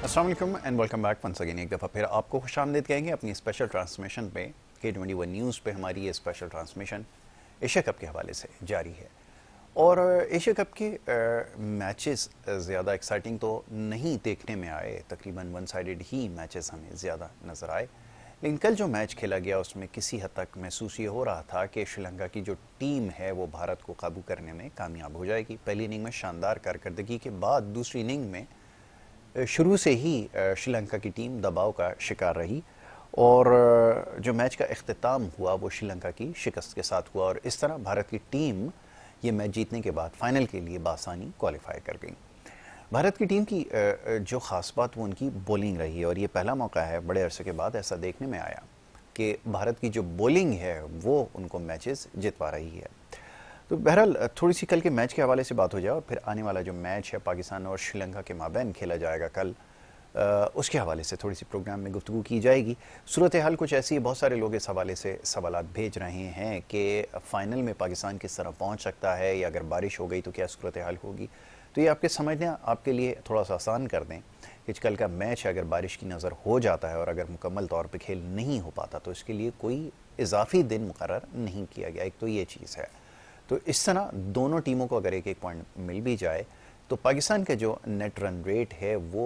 अस्सलाम वालेकुम and welcome back once again. एक दफ़ा फिर आपको खुशामदीद कहेंगे अपनी स्पेशल ट्रांसमिशन पे। K21 न्यूज़ पे हमारी ये स्पेशल ट्रांसमिशन एशिया कप के हवाले से जारी है। और एशिया कप के मैचेस ज़्यादा एक्साइटिंग तो नहीं देखने में आए, तकरीबन वन साइडेड ही मैचेस हमें ज़्यादा नज़र आए। लेकिन कल जो मैच खेला गया उसमें किसी हद तक महसूस ये हो रहा था कि श्रीलंका की जो टीम है वो भारत को काबू करने में कामयाब हो जाएगी। पहली इनिंग में शानदार कारकर्दगी के बाद दूसरी इनिंग में शुरू से ही श्रीलंका की टीम दबाव का शिकार रही और जो मैच का इख्तिताम हुआ वो श्रीलंका की शिकस्त के साथ हुआ और इस तरह भारत की टीम ये मैच जीतने के बाद फाइनल के लिए बासानी क्वालिफाई कर गई। भारत की टीम की जो ख़ास बात वो उनकी बॉलिंग रही है और ये पहला मौका है बड़े अरसे के बाद ऐसा देखने में आया कि भारत की जो बॉलिंग है वो उनको मैचेस जितवा रही है। तो बहरहाल थोड़ी सी कल के मैच के हवाले से बात हो जाए और फिर आने वाला जो मैच है पाकिस्तान और श्रीलंका के माबैन खेला जाएगा कल, उसके हवाले से थोड़ी सी प्रोग्राम में गुफ्तगू की जाएगी। सूरत हाल कुछ ऐसी है, बहुत सारे लोग इस हवाले से सवालात भेज रहे हैं कि फ़ाइनल में पाकिस्तान किस तरह पहुंच सकता है या अगर बारिश हो गई तो क्या सूरत हाल होगी। तो ये आपके समझना आपके लिए थोड़ा सा आसान कर दें कि कल का मैच अगर बारिश की नज़र हो जाता है और अगर मुकम्मल तौर पर खेल नहीं हो पाता तो इसके लिए कोई इजाफी दिन मुकर्रर नहीं किया गया। एक तो ये चीज़ है। तो इस तरह दोनों टीमों को अगर एक एक पॉइंट मिल भी जाए तो पाकिस्तान का जो नेट रन रेट है वो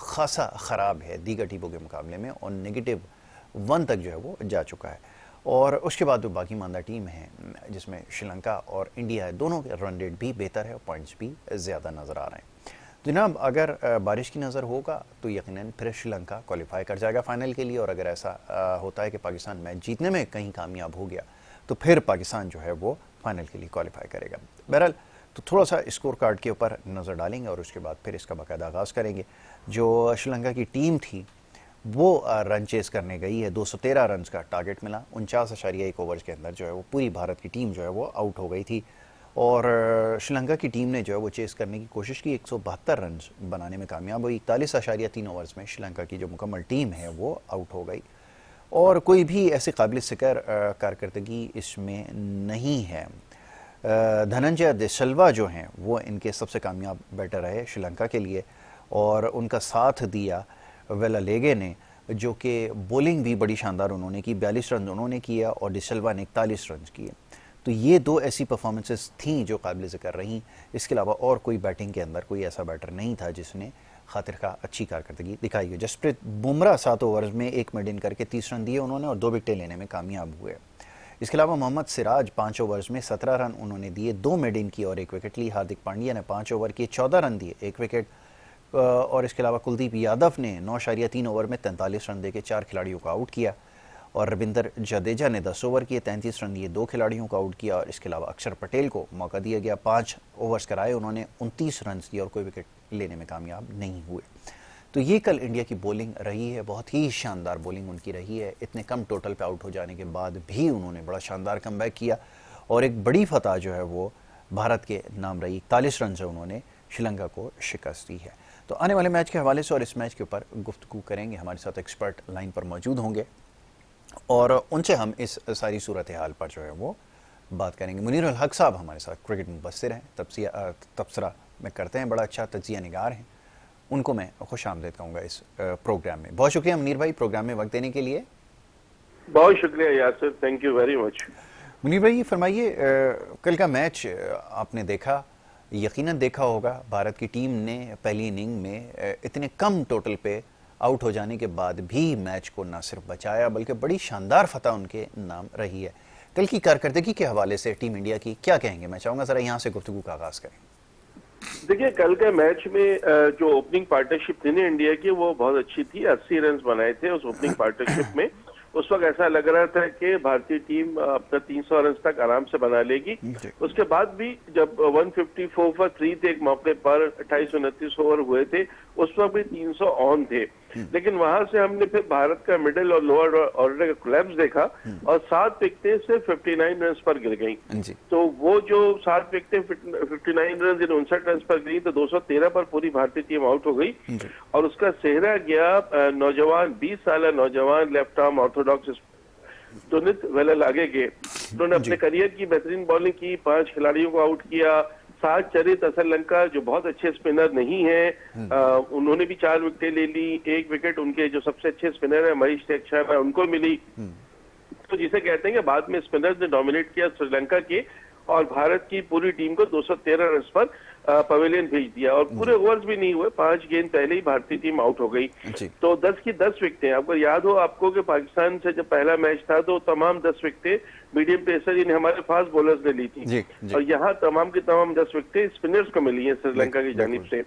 खासा ख़राब है दीगर टीमों के मुकाबले में और -1 तक जो है वो जा चुका है। और उसके बाद जो बाकी मानदा टीम है जिसमें श्रीलंका और इंडिया है, दोनों के रन रेट भी बेहतर है और पॉइंट्स भी ज़्यादा नज़र आ रहे हैं। जनाब, अगर बारिश की नज़र होगा तो यकीनन फिर श्रीलंका क्वालिफाई कर जाएगा फ़ाइनल के लिए और अगर ऐसा होता है कि पाकिस्तान मैच जीतने में कहीं कामयाब हो गया तो फिर पाकिस्तान जो है वो फाइनल के लिए क्वालिफाई करेगा। बहरहाल तो थोड़ा सा स्कोर कार्ड के ऊपर नज़र डालेंगे और उसके बाद फिर इसका बाकायदा आगाज़ करेंगे। जो श्रीलंका की टीम थी वो रन चेस करने गई है, 213 रन का टारगेट मिला, 49.1 ओवर्स के अंदर जो है वो पूरी भारत की टीम जो है वो आउट हो गई थी और श्रीलंका की टीम ने जो है वो चेस करने की कोशिश की, 172 रन बनाने में कामयाब हुई। 41.3 ओवर्स में श्रीलंका की जो मुकम्मल टीम है वो आउट हो गई और कोई भी ऐसे काबिल ज़िक्र कारकर्दगी इसमें नहीं है। धनंजय डिसिल्वा जो हैं वो इनके सबसे कामयाब बैटर रहे श्रीलंका के लिए और उनका साथ दिया वेलालेगे ने, जो कि बॉलिंग भी बड़ी शानदार उन्होंने की, 42 रन उन्होंने किया और डिसिल्वा ने 41 रन किए। तो ये दो ऐसी परफॉर्मेंसेस थीं जो काबिल ज़िक्र रहीं। इसके अलावा और कोई बैटिंग के अंदर कोई ऐसा बैटर नहीं था जिसने खातिर का अच्छी कारकर्दगी दिखाई है। जसप्रीत बुमराह 7 ओवर्स में 1 मेडन करके 30 रन दिए उन्होंने और 2 विकेटें लेने में कामयाब हुए। इसके अलावा मोहम्मद सिराज 5 ओवर्स में 17 रन उन्होंने दिए, 2 मेडन की और 1 विकेट ली। हार्दिक पांड्या ने 5 ओवर किए, 14 रन दिए, 1 विकेट। और इसके अलावा कुलदीप यादव ने 9.3 ओवर में 43 रन देके 4 खिलाड़ियों को आउट किया और रविंद्र जडेजा ने 10 ओवर किए, 33 रन दिए, 2 खिलाड़ियों को आउट किया। और इसके अलावा अक्षर पटेल को मौका दिया गया, 5 ओवर्स कराए, उन्होंने 29 रन दिए और कोई विकेट लेने में कामयाब नहीं हुए। तो ये कल इंडिया की बॉलिंग रही है, बहुत ही शानदार बॉलिंग उनकी रही है। इतने कम टोटल पे आउट हो जाने के बाद भी उन्होंने बड़ा शानदार कमबैक किया और एक बड़ी फतह जो है वो भारत के नाम रही। 41 रन से उन्होंने श्रीलंका को शिकस्त दी है। तो आने वाले मैच के हवाले से और इस मैच के ऊपर गुफ्तगू करेंगे। हमारे साथ एक्सपर्ट लाइन पर मौजूद होंगे और उनसे हम इस सारी सूरत हाल पर जो है वो बात करेंगे। मुनीर अल हक साहब हमारे साथ क्रिकेट मुबस्सिर हैं, तबसरा में करते हैं, बड़ा अच्छा तजिया निगार हैं, उनको मैं खुश आमदेद कहूँगा इस प्रोग्राम में। बहुत शुक्रिया मुनीर भाई प्रोग्राम में वक्त देने के लिए। बहुत शुक्रिया Yasir, thank you very much. Munir भाई ये फरमाइए, कल का मैच आपने देखा, यकीनन देखा होगा, भारत की टीम ने पहली इनिंग में इतने कम टोटल पे आउट हो जाने के बाद भी मैच को न सिर्फ बचाया बल्कि बड़ी शानदार फतह उनके नाम रही है। कल की कारकर्दगी के हवाले से टीम इंडिया की क्या कहेंगे? मैं चाहूँगा ज़रा यहाँ से गुफ्तगू का आगाज़ करें। देखिए, कल के मैच में जो ओपनिंग पार्टनरशिप थी ना इंडिया की, वो बहुत अच्छी थी। 80 रन बनाए थे उस ओपनिंग पार्टनरशिप में। उस वक्त ऐसा लग रहा था कि भारतीय टीम अपना 300 रन तक आराम से बना लेगी। उसके बाद भी जब 154 पर 3 थे एक मौके पर, 28-29 ओवर हुए थे, उस वक्त भी 300 ऑन थे। लेकिन वहां से हमने फिर भारत का मिडिल और लोअर ऑर्डर का कोलैप्स देखा और 7 विकेटें सिर्फ 59 रन पर गिर गई। तो वो जो 7 विकेटें 59 रन 59 रन पर गई तो 213 पर पूरी भारतीय टीम आउट हो गई और उसका सेहरा गया नौजवान 20 साल नौजवान लेफ्ट आर्म ऑर्थोडॉक्स टुनित वेलालेगे के। उन्होंने अपने करियर की बेहतरीन बॉलिंग की, 5 खिलाड़ियों को आउट किया, सात चरित श्रीलंका जो बहुत अच्छे स्पिनर नहीं है, उन्होंने भी 4 विकेटें ले ली। 1 विकेट उनके जो सबसे अच्छे स्पिनर है महेश शर्मा उनको मिली। तो जिसे कहते हैं कि बाद में स्पिनर्स ने डोमिनेट किया श्रीलंका के, और भारत की पूरी टीम को 213 रन पर पवेलियन भेज दिया, और पूरे ओवर्स भी नहीं हुए, 5 गेंद पहले ही भारतीय टीम आउट हो गई। तो 10 की 10 विकेटें, आपको याद हो आपको कि पाकिस्तान से जब पहला मैच था तो तमाम 10 विकेटें मीडियम पेसर जिन्हें हमारे फास्ट बॉलर्स ने ली थी, और यहाँ तमाम की तमाम 10 विकेटें स्पिनर्स को मिली है श्रीलंका की जानिब से।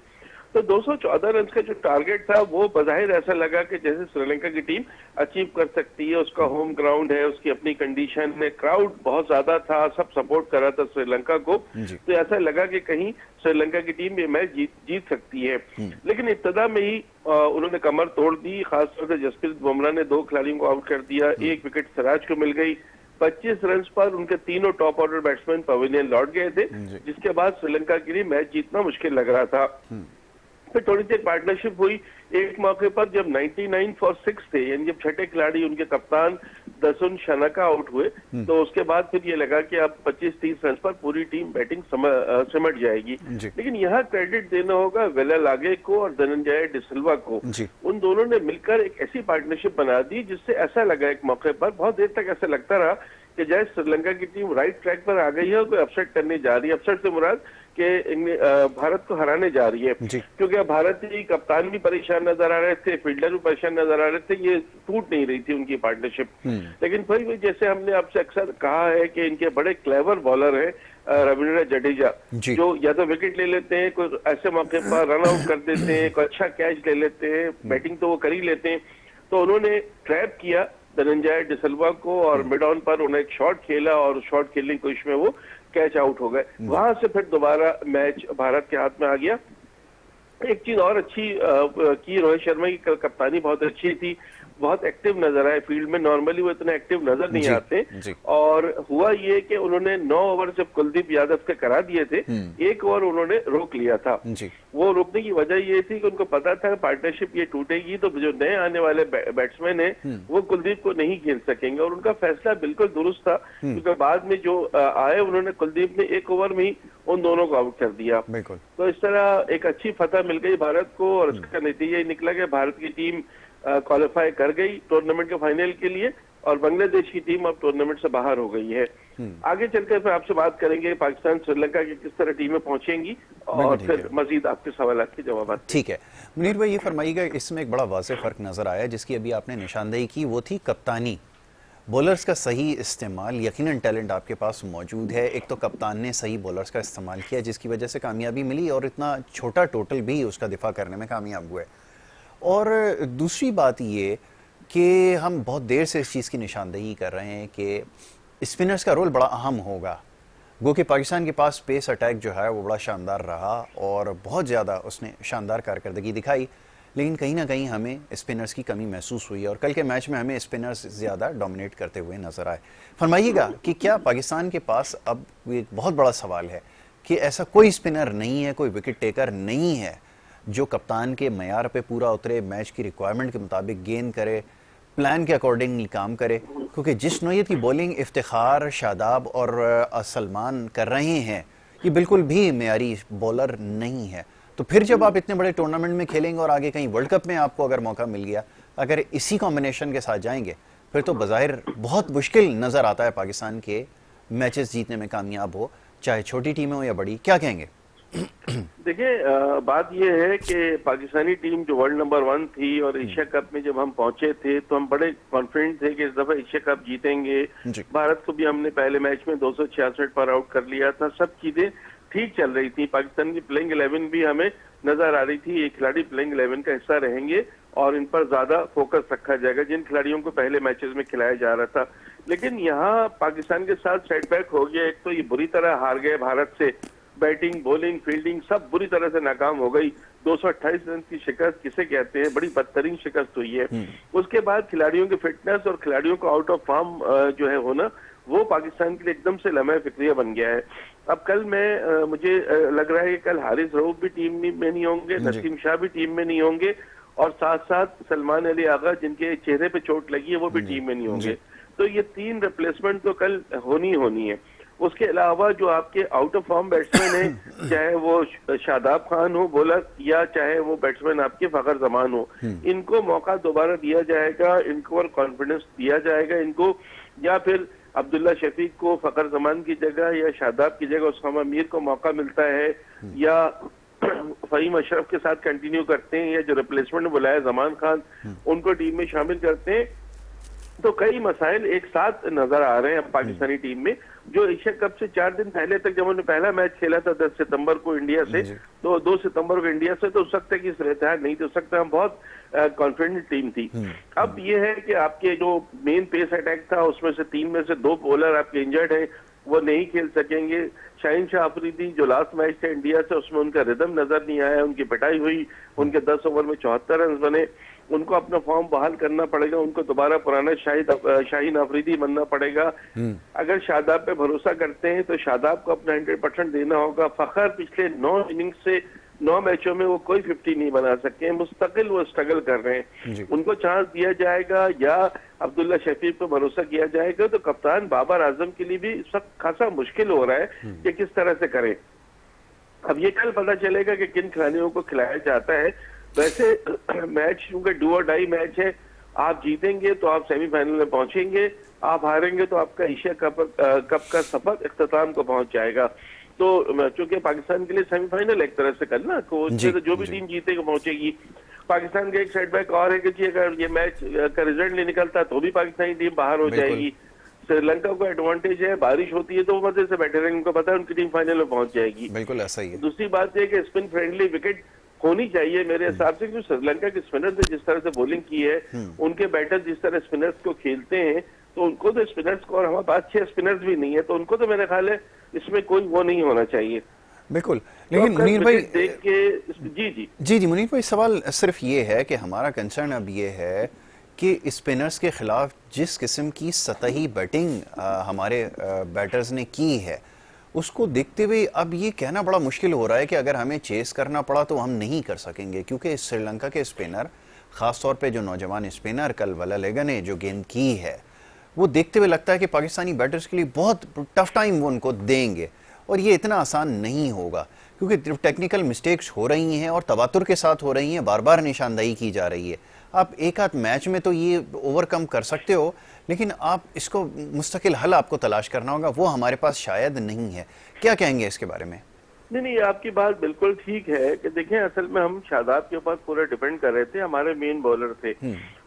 तो 214 रन का जो टारगेट था वो बज़ाहिर ऐसा लगा कि जैसे श्रीलंका की टीम अचीव कर सकती है, उसका होम ग्राउंड है, उसकी अपनी कंडीशन है, क्राउड बहुत ज्यादा था, सब सपोर्ट कर रहा था श्रीलंका को, तो ऐसा लगा कि कहीं श्रीलंका की टीम ये मैच जीत सकती है। लेकिन इब्तदा में ही उन्होंने कमर तोड़ दी, खासतौर से जसप्रीत बुमराह ने 2 खिलाड़ियों को आउट कर दिया, 1 विकेट सिराज को मिल गई। 25 रन पर उनके तीनों टॉप ऑर्डर बैट्समैन पवेलियन लौट गए थे, जिसके बाद श्रीलंका के लिए मैच जीतना मुश्किल लग रहा था। फिर थोड़ी सी पार्टनरशिप हुई एक मौके पर जब 99 फॉर 6 थे, यानी जब छठे खिलाड़ी उनके कप्तान दसुन शनाका आउट हुए, तो उसके बाद फिर ये लगा कि अब 25-30 रन पर पूरी टीम बैटिंग सिमट जाएगी। लेकिन यहाँ क्रेडिट देना होगा वेलालागे को और धनंजय डिसिल्वा को। उन दोनों ने मिलकर एक ऐसी पार्टनरशिप बना दी जिससे ऐसा लगा एक मौके पर, बहुत देर तक ऐसा लगता रहा कि जैसे श्रीलंका की टीम राइट ट्रैक पर आ गई है और कोई अपसेट करने जा रही है। अपसेट से मुराद कि भारत को हराने जा रही है, क्योंकि अब भारतीय कप्तान भी परेशान नजर आ रहे थे, फील्डर भी परेशान नजर आ रहे थे, ये टूट नहीं रही थी उनकी पार्टनरशिप। लेकिन फिर जैसे हमने आपसे अक्सर कहा है कि इनके बड़े क्लेवर बॉलर है रविंद्र जडेजा, जो या तो विकेट ले लेते हैं, कोई ऐसे मौके पर रन आउट कर देते हैं, कोई अच्छा कैच ले लेते हैं, बैटिंग तो वो कर ही लेते हैं। तो उन्होंने ट्रैप किया धनंजय डिसिल्वा को और मिड ऑन पर उन्हें एक शॉट खेला और शॉट खेलने की कोशिश में वो कैच आउट हो गए। वहां से फिर दोबारा मैच भारत के हाथ में आ गया। एक चीज और अच्छी की रोहित शर्मा की कप्तानी बहुत अच्छी थी, बहुत एक्टिव नजर आए फील्ड में, नॉर्मली वो इतने एक्टिव नजर नहीं आते। और हुआ ये कि उन्होंने 9 ओवर जब कुलदीप यादव के करा दिए थे, 1 ओवर उन्होंने रोक लिया था। वो रोकने की वजह ये थी कि उनको पता था पार्टनरशिप ये टूटेगी तो जो नए आने वाले बैट्समैन हैं वो कुलदीप को नहीं खेल सकेंगे, और उनका फैसला बिल्कुल दुरुस्त था, क्योंकि बाद में जो आए उन्होंने कुलदीप ने 1 ओवर में ही उन दोनों को आउट कर दिया। तो इस तरह एक अच्छी फतह मिल गई भारत को, और इसका नतीजा ये निकला कि भारत की टीम क्वालिफाई कर गई टूर्नामेंट के फाइनल के लिए, और बांग्लादेश की टीम अब टूर्नामेंट से बाहर हो गई है। आगे चलकर फिर आपसे बात करेंगे पाकिस्तान श्रीलंका की किस तरह टीमें पहुंचेंगी, और फिर मजीद आपके सवाल के जवाब। ठीक है मुनीर भाई, ये फरमाइएगा, इसमें एक बड़ा वाज़ेह फर्क नजर आया जिसकी अभी आपने निशानदेही की, वो थी कप्तानी, बॉलर्स का सही इस्तेमाल। यकीनन टैलेंट आपके पास मौजूद है, एक तो कप्तान ने सही बॉलर्स का इस्तेमाल किया जिसकी वजह से कामयाबी मिली, और इतना छोटा टोटल भी उसका दिफा करने में कामयाब हुए। और दूसरी बात ये कि हम बहुत देर से इस चीज़ की निशानदेही कर रहे हैं कि स्पिनर्स का रोल बड़ा अहम होगा। गो कि पाकिस्तान के पास पेस अटैक जो है वो बड़ा शानदार रहा और बहुत ज़्यादा उसने शानदार कारकर्दगी दिखाई, लेकिन कहीं ना कहीं हमें स्पिनर्स की कमी महसूस हुई, और कल के मैच में हमें स्पिनर्स ज़्यादा डोमिनेट करते हुए नजर आए। फरमाइएगा कि क्या पाकिस्तान के पास, अब एक बहुत बड़ा सवाल है कि ऐसा कोई स्पिनर नहीं है, कोई विकेट टेकर नहीं है जो कप्तान के मयार पे पूरा उतरे, मैच की रिक्वायरमेंट के मुताबिक गेंद करे, प्लान के अकॉर्डिंगली काम करे, क्योंकि जिस नौयत की बॉलिंग इफ्तिखार, शादाब और सलमान कर रहे हैं ये बिल्कुल भी मेयारी बॉलर नहीं है। तो फिर जब आप इतने बड़े टूर्नामेंट में खेलेंगे और आगे कहीं वर्ल्ड कप में आपको अगर मौका मिल गया, अगर इसी कॉम्बिनेशन के साथ जाएंगे, फिर तो बज़ाहिर बहुत मुश्किल नज़र आता है पाकिस्तान के मैचेस जीतने में कामयाब हो, चाहे छोटी टीमें हो या बड़ी। क्या कहेंगे? देखिए, बात यह है कि पाकिस्तानी टीम जो वर्ल्ड नंबर 1 थी, और एशिया कप में जब हम पहुंचे थे तो हम बड़े कॉन्फिडेंट थे कि इस दफा एशिया कप जीतेंगे। भारत को भी हमने पहले मैच में 266 पर आउट कर लिया था, सब चीजें ठीक चल रही थी। पाकिस्तान की प्लेइंग 11 भी हमें नजर आ रही थी, ये खिलाड़ी प्लेइंग 11 का हिस्सा रहेंगे और इन पर ज्यादा फोकस रखा जाएगा जिन खिलाड़ियों को पहले मैचेस में खिलाया जा रहा था। लेकिन यहाँ पाकिस्तान के साथ सेटबैक हो गया। एक तो ये बुरी तरह हार गए भारत से, बैटिंग, बॉलिंग, फील्डिंग सब बुरी तरह से नाकाम हो गई। 228 रन की शिकस्त किसे कहते हैं, बड़ी बदतरीन शिकस्त हुई है। उसके बाद खिलाड़ियों की फिटनेस और खिलाड़ियों को आउट ऑफ फॉर्म जो है होना, वो पाकिस्तान के लिए एकदम से लम्हा फिक्रिया बन गया है। अब कल मुझे लग रहा है कि कल हारिस रऊफ भी टीम में नहीं होंगे, नसीम शाह भी टीम में नहीं होंगे, और साथ साथ सलमान अली आगा जिनके चेहरे पे चोट लगी है वो भी टीम में नहीं होंगे। तो ये 3 रिप्लेसमेंट तो कल होनी है। उसके अलावा जो आपके आउट ऑफ फॉर्म बैट्समैन है, चाहे वो शादाब खान हो बॉलर या चाहे वो बैट्समैन आपके फखर जमान हो, इनको मौका दोबारा दिया जाएगा, इनको और कॉन्फिडेंस दिया जाएगा इनको, या फिर अब्दुल्ला शफीक को फखर जमान की जगह या शादाब की जगह उस्मा मीर को मौका मिलता है, या फहीम अशरफ के साथ कंटिन्यू करते हैं, या जो रिप्लेसमेंट ने बुलाया जमान खान उनको टीम में शामिल करते हैं। तो कई मसाइल एक साथ नजर आ रहे हैं अब पाकिस्तानी टीम में, जो एशिया कप से 4 दिन पहले तक जब उन्होंने पहला मैच खेला था 10 सितंबर को इंडिया से, तो 2 सितंबर को इंडिया से, तो उस वक्त की सूरत नहीं थी, उस वक्त हम बहुत कॉन्फिडेंट टीम थी। अब ये है कि आपके जो मेन पेस अटैक था उसमें से 3 में से 2 बॉलर आपके इंजर्ड हैं, वो नहीं खेल सकेंगे। शाहीन शाह अफरीदी जो लास्ट मैच थे इंडिया से उसमें उनका रिदम नजर नहीं आया, उनकी पिटाई हुई, उनके 10 ओवर में 74 रन बने, उनको अपना फॉर्म बहाल करना पड़ेगा, उनको दोबारा पुराना शाहीन अफरीदी बनना पड़ेगा। अगर शादाब पे भरोसा करते हैं तो शादाब को अपना 100% देना होगा। फखर पिछले 9 इनिंग्स से 9 मैचों में वो कोई 50 नहीं बना सके, मुस्तकिल वो स्ट्रगल कर रहे हैं, उनको चांस दिया जाएगा या अब्दुल्ला शफीक पर भरोसा किया जाएगा। तो कप्तान बाबर आजम के लिए भी इस वक्त खासा मुश्किल हो रहा है कि किस तरह से करें। अब ये कल पता चलेगा कि किन खिलाड़ियों को खिलाया जाता है। वैसे मैच क्योंकि डू और डाई मैच है, आप जीतेंगे तो आप सेमीफाइनल में पहुंचेंगे, आप हारेंगे तो आपका एशिया कप का सफर इख्तिताम को पहुंच जाएगा। तो चूंकि पाकिस्तान के लिए सेमीफाइनल एक तरह से कल ना, तो जो भी टीम जीतेगी पहुंचेगी। पाकिस्तान का एक सेटबैक और है कि अगर ये मैच का रिजल्ट नहीं निकलता तो भी पाकिस्तानी टीम बाहर हो जाएगी। श्रीलंका को एडवांटेज है, बारिश होती है तो वो मजे से बैठे रहेंगे, उनको पता है उनकी टीम फाइनल में पहुंच जाएगी। बिल्कुल ऐसा ही है। दूसरी बात यह कि स्पिन फ्रेंडली विकेट होनी चाहिए मेरे हिसाब से, क्योंकि श्रीलंका के स्पिनर्स ने जिस तरह से बॉलिंग की है, उनके बैटर जिस तरह स्पिनर्स को खेलते हैं, तो उनको तो स्पिनर्स को, और हमारे पास 6 स्पिनर्स भी नहीं है, तो उनको तो मेरे ख्याल है इसमें कोई वो नहीं होना चाहिए। बिल्कुल। लेकिन तो मुनीर भाई देख के जी मुनीर भाई, सवाल सिर्फ ये है कि हमारा कंसर्न अब ये है कि स्पिनर्स के खिलाफ जिस किस्म की सतही बैटिंग हमारे बैटर्स ने की है, उसको देखते हुए अब ये कहना बड़ा मुश्किल हो रहा है कि अगर हमें चेस करना पड़ा तो हम नहीं कर सकेंगे, क्योंकि श्रीलंका के स्पिनर, खासतौर पे जो नौजवान स्पिनर कल वलालेगा ने जो गेंद की है, वो देखते हुए लगता है कि पाकिस्तानी बैटर्स के लिए बहुत टफ टाइम वो उनको देंगे, और ये इतना आसान नहीं होगा, क्योंकि टेक्निकल मिस्टेक्स हो रही हैं और तवातुर के साथ हो रही हैं, बार बार निशानदेही की जा रही है। आप एक आध मैच में तो ये ओवरकम कर सकते हो, लेकिन आप इसको मुस्तकिल हल आपको तलाश करना होगा, वो हमारे पास शायद नहीं है। क्या कहेंगे इसके बारे में? नहीं, आपकी बात बिल्कुल ठीक है कि देखें, असल में हम शादाब के ऊपर पूरा डिपेंड कर रहे थे, हमारे मेन बॉलर थे,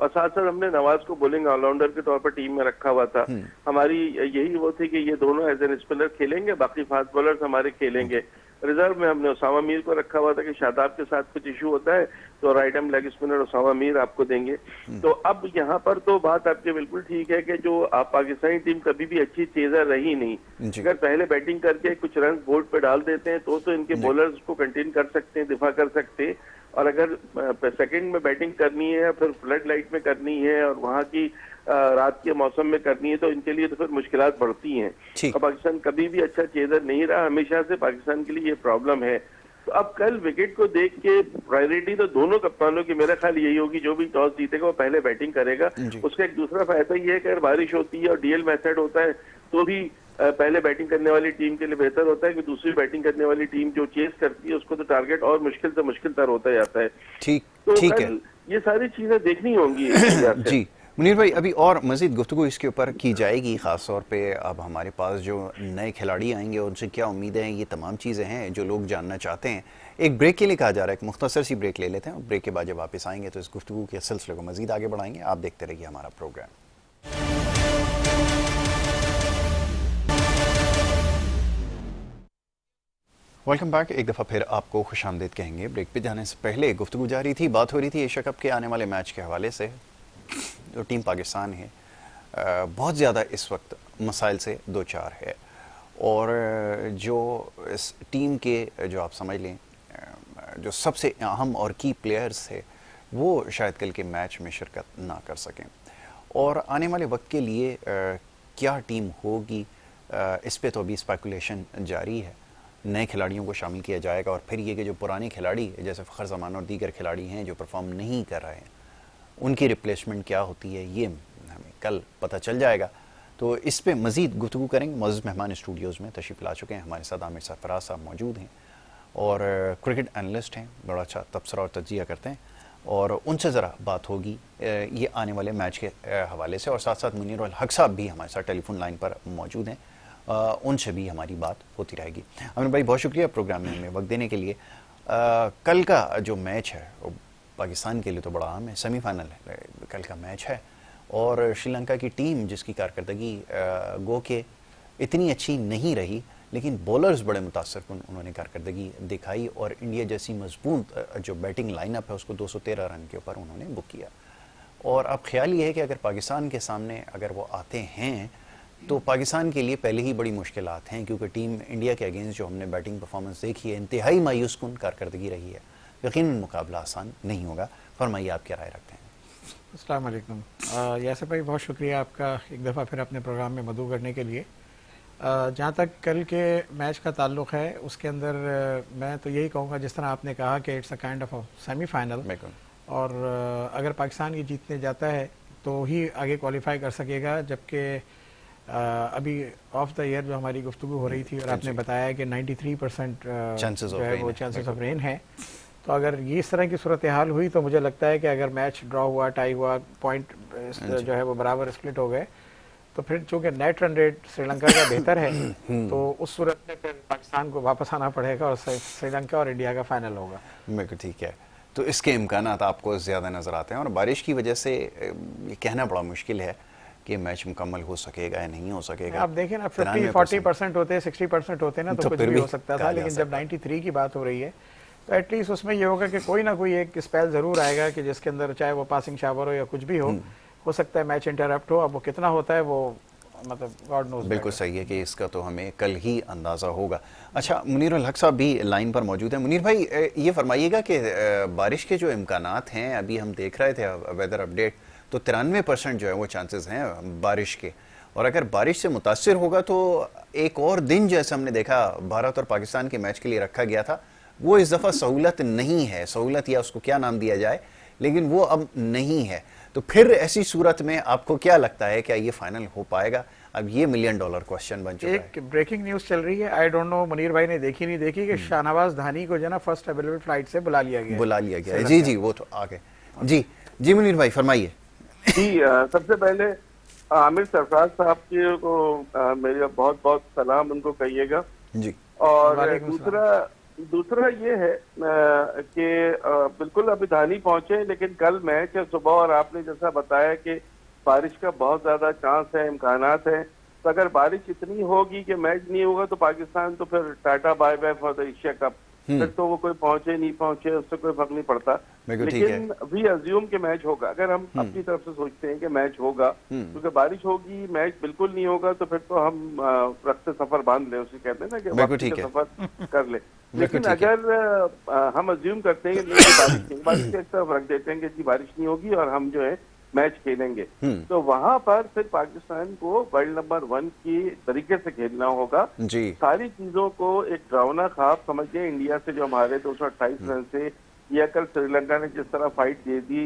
और साथ साथ हमने नवाज को बॉलिंग ऑलराउंडर के तौर पर टीम में रखा हुआ था। हमारी यही वो थी कि ये दोनों एज एन स्पिनर खेलेंगे, बाकी फास्ट बॉलर्स हमारे खेलेंगे। रिजर्व में हमने उसामा मीर को रखा हुआ था कि शादाब के साथ कुछ इशू होता है तो right hand leg spinner Usama Mir आपको देंगे। तो अब यहाँ पर तो बात आपकी बिल्कुल ठीक है कि जो आप पाकिस्तानी टीम कभी भी अच्छी चेजर रही नहीं, अगर पहले बैटिंग करके कुछ रन बोर्ड पे डाल देते हैं तो इनके बॉलर्स को कंटेन कर सकते हैं, दिफा कर सकते हैं, और अगर सेकंड में बैटिंग करनी है, फिर फ्लड लाइट में करनी है और वहां की रात के मौसम में करनी है, तो इनके लिए तो फिर मुश्किलात बढ़ती हैं। और पाकिस्तान कभी भी अच्छा चेजर नहीं रहा, हमेशा से पाकिस्तान के लिए ये प्रॉब्लम है। तो अब कल विकेट को देख के प्रायोरिटी तो दोनों कप्तानों की मेरा ख्याल यही होगी, जो भी टॉस जीतेगा वो पहले बैटिंग करेगा। उसका एक दूसरा फायदा ये है कि अगर बारिश होती है और डीएल मेथड होता है तो भी पहले बैटिंग करने वाली टीम के लिए बेहतर होता है कि दूसरी बैटिंग करने वाली टीम जो चेस करती है उसको तो टारगेट और मुश्किल से मुश्किल तर होता जाता है। ठीक है, ये सारी चीजें देखनी होंगी जी मुनीर भाई, अभी और मजीद गुफ्तगू इसके ऊपर की जाएगी, खास तौर पे अब हमारे पास जो नए खिलाड़ी आएंगे उनसे क्या उम्मीदें हैं, ये तमाम चीज़ें हैं जो लोग जानना चाहते हैं। एक ब्रेक के लिए कहा जा रहा है, एक मुख्तसर सी ब्रेक ले लेते हैं, और ब्रेक के बाद जब वापस आएंगे तो इस गुफ्तगू के सिलसिले को मजीद आगे बढ़ाएंगे। आप देखते रहिए हमारा प्रोग्राम। Welcome back. एक दफ़ा फिर आपको खुशामदीद कहेंगे। ब्रेक पे जाने से पहले गुफ्तगू जारी थी, बात हो रही थी एशिया कप के आने वाले मैच के हवाले से। जो टीम पाकिस्तान है बहुत ज़्यादा इस वक्त मसाइल से दो चार है, और जो इस टीम के जो आप समझ लें जो सबसे अहम और की प्लेयर्स थे वो शायद कल के मैच में शिरकत ना कर सकें, और आने वाले वक्त के लिए क्या टीम होगी इस पे तो अभी स्पेकुलेशन जारी है। नए खिलाड़ियों को शामिल किया जाएगा, और फिर ये कि जो पुराने खिलाड़ी जैसे फ़खर ज़मान और दीगर खिलाड़ी हैं जो परफॉर्म नहीं कर रहे हैं, उनकी रिप्लेसमेंट क्या होती है ये हमें कल पता चल जाएगा। तो इस पे मज़ीद गुफ्तगू करेंगे। मौजूद मेहमान स्टूडियोज़ में तशरीफ़ ला चुके हैं, हमारे साथ आमिर सरफराज साहब मौजूद हैं और क्रिकेट एनालिस्ट हैं, बड़ा अच्छा तबसरा और तज्जिया करते हैं, और उनसे ज़रा बात होगी ये आने वाले मैच के हवाले से। और साथ साथ मुनीर उल हक साहब भी हमारे साथ टेलीफोन लाइन पर मौजूद हैं, उनसे भी हमारी बात होती रहेगी। अमीर भाई, बहुत शुक्रिया प्रोग्राम में हमें वक्त देने के लिए। कल का जो मैच है वो पाकिस्तान के लिए तो बड़ा अहम है, सेमीफाइनल है, कल का मैच है, और श्रीलंका की टीम जिसकी कारकर्दगी गो के इतनी अच्छी नहीं रही, लेकिन बॉलर्स बड़े मुतासरकुन उन्होंने कारकर्दगी दिखाई, और इंडिया जैसी मजबूत जो बैटिंग लाइनअप है उसको 213 रन के ऊपर उन्होंने बुक किया। और अब ख्याल ये है कि अगर पाकिस्तान के सामने अगर वो आते हैं तो पाकिस्तान के लिए पहले ही बड़ी मुश्किलात हैं, क्योंकि टीम इंडिया के अगेंस्ट जो हमने बैटिंग परफॉर्मेंस देखी है इंतहाई मायूस कुन कारकर्दगी रही है। यकीनन मुकाबला आसान नहीं होगा। फरमाइए, आप क्या राय रखते हैं? अस्सलाम वालेकुम। यासिर भाई, बहुत शुक्रिया आपका एक दफ़ा फिर अपने प्रोग्राम में मदऊ करने के लिए। जहाँ तक कल के मैच का ताल्लुक़ है उसके अंदर मैं तो यही कहूँगा, जिस तरह आपने कहा कि it's a kind of semifinal, और अगर पाकिस्तान ये जीतने जाता है तो ही आगे क्वालिफाई कर सकेगा, जबकि अभी ऑफ द ईयर जो हमारी गुफ्तगू हो रही थी और आपने बताया कि 93% जो है वो चांसेस ऑफ रेन है। तो अगर ये इस तरह की सूरत हाल हुई तो मुझे लगता है कि अगर मैच ड्रॉ हुआ, टाई हुआ, पॉइंट जो है वो बराबर स्प्लिट हो गए, तो फिर चूंकि नेट रन रेट श्रीलंका का बेहतर है तो उस सूरत में फिर पाकिस्तान को वापस आना पड़ेगा और श्रीलंका और इंडिया का फाइनल होगा। बिल्कुल ठीक है। तो इसके इम्कानात आपको ज़्यादा नज़र आते हैं, और बारिश की वजह से ये कहना बड़ा मुश्किल है कि मैच मुकम्मल हो सकेगा या नहीं हो सकेगा। आप देखें ना, 50-40% होते हैं, 60% होते हैं ना, तो कुछ भी हो सकता था, लेकिन जब 93 की बात हो रही है तो एटलीस्ट उसमें ये होगा कि कोई ना कोई एक स्पेल ज़रूर आएगा कि जिसके अंदर चाहे वो पासिंग शावर हो या कुछ भी हो सकता है मैच इंटरप्ट हो। अब वो कितना होता है वो मतलब गॉड नोज। बिल्कुल सही है कि इसका तो हमें कल ही अंदाज़ा होगा। अच्छा, मुनीर उल हक साहब भी लाइन पर मौजूद हैं। मुनीर भाई, ये फरमाइएगा कि बारिश के जो इम्कानात हैं, अभी हम देख रहे थे वेदर अपडेट, तो 93% जो है वो चांसेस हैं बारिश के, और अगर बारिश से मुतासिर होगा तो एक और दिन जैसे हमने देखा भारत और पाकिस्तान के मैच के लिए रखा गया था, वो इस दफ़ा सहूलत नहीं है, सहूलत या उसको क्या नाम दिया जाए, लेकिन वो अब नहीं है। तो फिर ऐसी सूरत में आपको क्या लगता है, क्या ये फाइनल हो पाएगा? अब ये $1 मिलियन क्वेश्चन बन चुका है। एक ब्रेकिंग न्यूज चल रही है, आई डोंट नो मुनीर भाई ने देखी नहीं देखी, कि शाहनवाज धानी को जो ना फर्स्ट अवेलेबल फ्लाइट से बुला लिया गया है। जी जी, वो तो आ गए। जी जी, मुनीर भाई फरमाइए। जी, सबसे पहले आमिर सरफराज साहब के को मेरा बहुत बहुत सलाम उनको कहिएगा जी। और दूसरा ये है कि बिल्कुल अभी धानी पहुंचे, लेकिन कल मैच है सुबह, और आपने जैसा बताया कि बारिश का बहुत ज्यादा चांस है, इम्कानात है। तो अगर बारिश इतनी होगी कि मैच नहीं होगा तो पाकिस्तान तो फिर tata bye bye for the Asia cup, फिर तो वो कोई पहुंचे नहीं पहुंचे उससे कोई फर्क नहीं पड़ता। लेकिन वी अज्यूम के मैच होगा, अगर हम अपनी तरफ से सोचते हैं कि मैच होगा, क्योंकि बारिश होगी, मैच बिल्कुल नहीं होगा तो फिर तो हम रस्ते सफर बांध ले, उसे कहते हैं ना कि वापसी का सफर कर ले। लेकिन अगर हम अज्यूम करते हैं कि बारिश की तरफ रख देते हैं कि जी बारिश नहीं होगी और हम जो है मैच खेलेंगे, तो वहां पर फिर पाकिस्तान को वर्ल्ड नंबर 1 की तरीके से खेलना होगा जी। सारी चीजों को एक डरावना ख्वाब समझ के इंडिया से जो हमारे 228 रन से, या कल श्रीलंका ने जिस तरह फाइट दे दी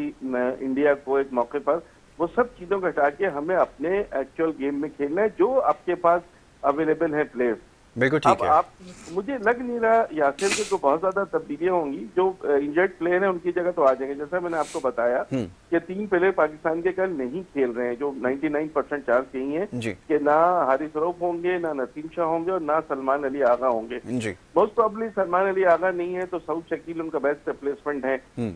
इंडिया को एक मौके पर, वो सब चीजों को हटा के हमें अपने एक्चुअल गेम में खेलना है जो आपके पास अवेलेबल है प्लेयर्स। बिल्कुल ठीक है। आप मुझे लग नहीं रहा यासिर के को बहुत ज्यादा तब्दीलियां होंगी, जो इंजर्ड प्लेयर हैं उनकी जगह तो आ जाएंगे। जैसा मैंने आपको बताया कि 3 प्लेयर पाकिस्तान के कल नहीं खेल रहे हैं, जो 99% चांस यही है कि ना हारिस रऊफ होंगे, ना नसीम शाह होंगे, और ना सलमान अली आगा होंगे। मोस्ट प्रॉब्ली सलमान अली आगा नहीं है तो सऊद शकील उनका बेस्ट रिप्लेसमेंट है।